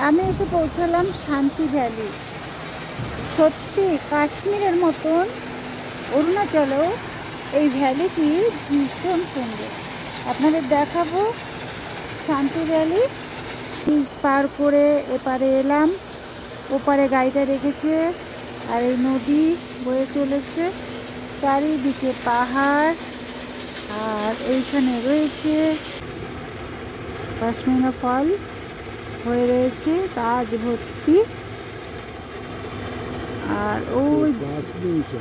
আমি এসে পৌঁছালাম শান্তি ভ্যালি। সত্যি কাশ্মীরের মতন অরুণাচলেও এই ভ্যালিটি ভীষণ সুন্দর। আপনাদের দেখাবো শান্তি ভ্যালি। ব্রিজ পার করে এপারে এলাম, ওপারে গাড়িটা রেখেছে আর এই নদী বয়ে চলেছে, চারিদিকে পাহাড় আর এইখানে রয়েছে পশমিনা ফল হয়ে রয়েছে গাছ ভর্তি। আর ওই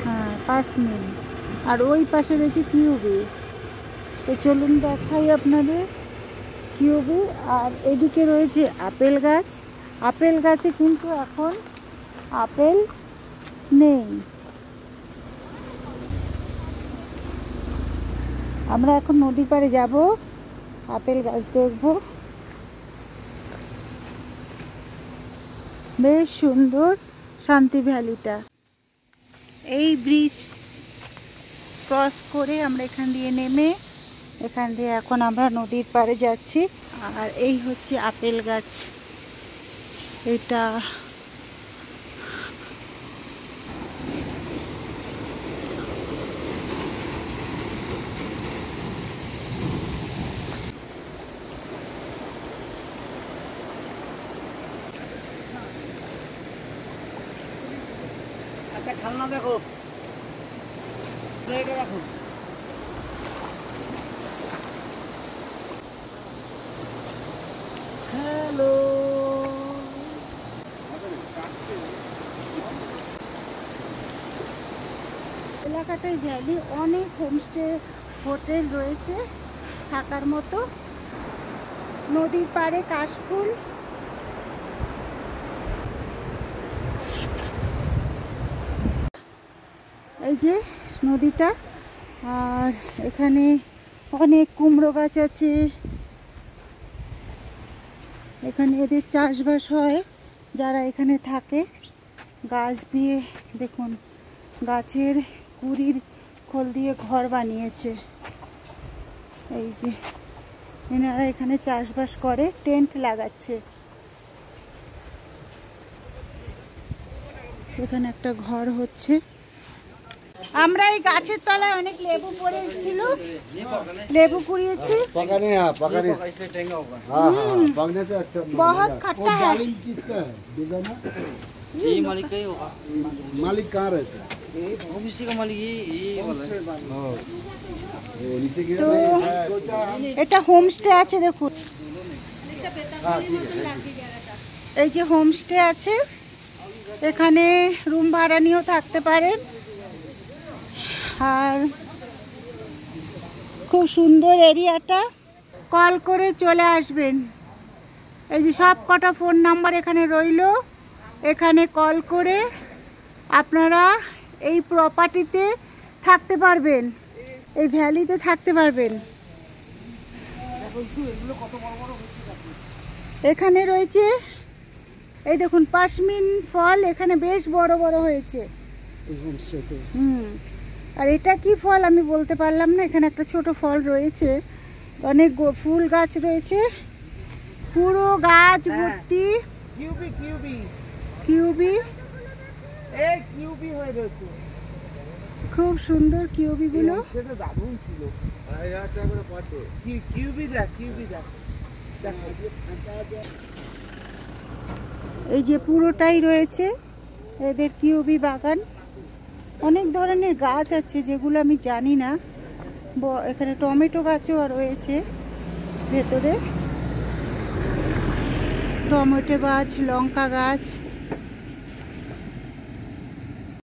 হ্যাঁ পাশমিন, আর ওই পাশে রয়েছে কিউবি। তো চলুন দেখাই আপনাদের কিউবি। আর এদিকে রয়েছে আপেল গাছ। আপেল গাছে কিন্তু এখন আপেল নেই। আমরা এখন নদীর পাড়ে যাব, আপেল গাছ দেখব। বেশ সুন্দর শান্তি ভ্যালিটা। এই ব্রিজ ক্রস করে আমরা এখান দিয়ে নেমে এখান দিয়ে এখন আমরা নদীর পাড়ে যাচ্ছি। আর এই হচ্ছে আপেল গাছ। এটা আচ্ছা খালনা দেখো, এটা রাখো। হ্যালো, এলাকাটায় ভ্যালি, অনেক হোমস্টে হোটেল রয়েছে থাকার মতো। নদীর পাড়ে কাশফুল। এই যে নদীটা, আর এখানে অনেক কুমড়ো গাছ আছে। এখানে এদের চাষবাস হয় যারা এখানে থাকে। গাছ দিয়ে দেখুন, গাছের কুড়ির খোল দিয়ে ঘর বানিয়েছে। এই যে এনারা এখানে চাষবাস করে, টেন্ট লাগাচ্ছে। এখানে একটা ঘর হচ্ছে। আমরা এই গাছের তলায় অনেক লেবু পড়ে এসেছিল, লেবু কুড়িয়েছি। बहुत खट्टा है। मालिक कहाँ रहता है? তো এটা হোমস্টে আছে দেখুন। এই যে হোমস্টে আছে, এখানে রুম ভাড়া নিয়েও থাকতে পারেন। আর খুব সুন্দর এরিয়াটা। কল করে চলে আসবেন। এই যে সব কটা ফোন নাম্বার এখানে রইল, এখানে কল করে আপনারা এই প্রপার্টিতে থাকতে পারবেন, এই ভ্যালিতে থাকতে পারবেন। এখানে রয়েছে এই দেখুন পাশমিন ফল, এখানে বেশ বড় বড় হয়েছে। আর এটা কি ফল আমি বলতে পারলাম না। এখানে একটা ছোট ফল রয়েছে, অনেক ফুল গাছ রয়েছে, পুরো গাছ ভর্তি। কিউবি কিউবি কিউবি, এই কিউবি হয়ে রয়েছে। খুব সুন্দর কিউবি গুলো। সেটা দারুণ ছিল। কিউবি দেখ, কিউবি দেখ। এই যে পুরোটাই রয়েছে এদের কিউবি বাগান। অনেক ধরনের গাছ আছে যেগুলো আমি জানি না। এখানে টমেটো গাছও রয়েছে ভেতরে, টমেটো গাছ, লঙ্কা গাছ।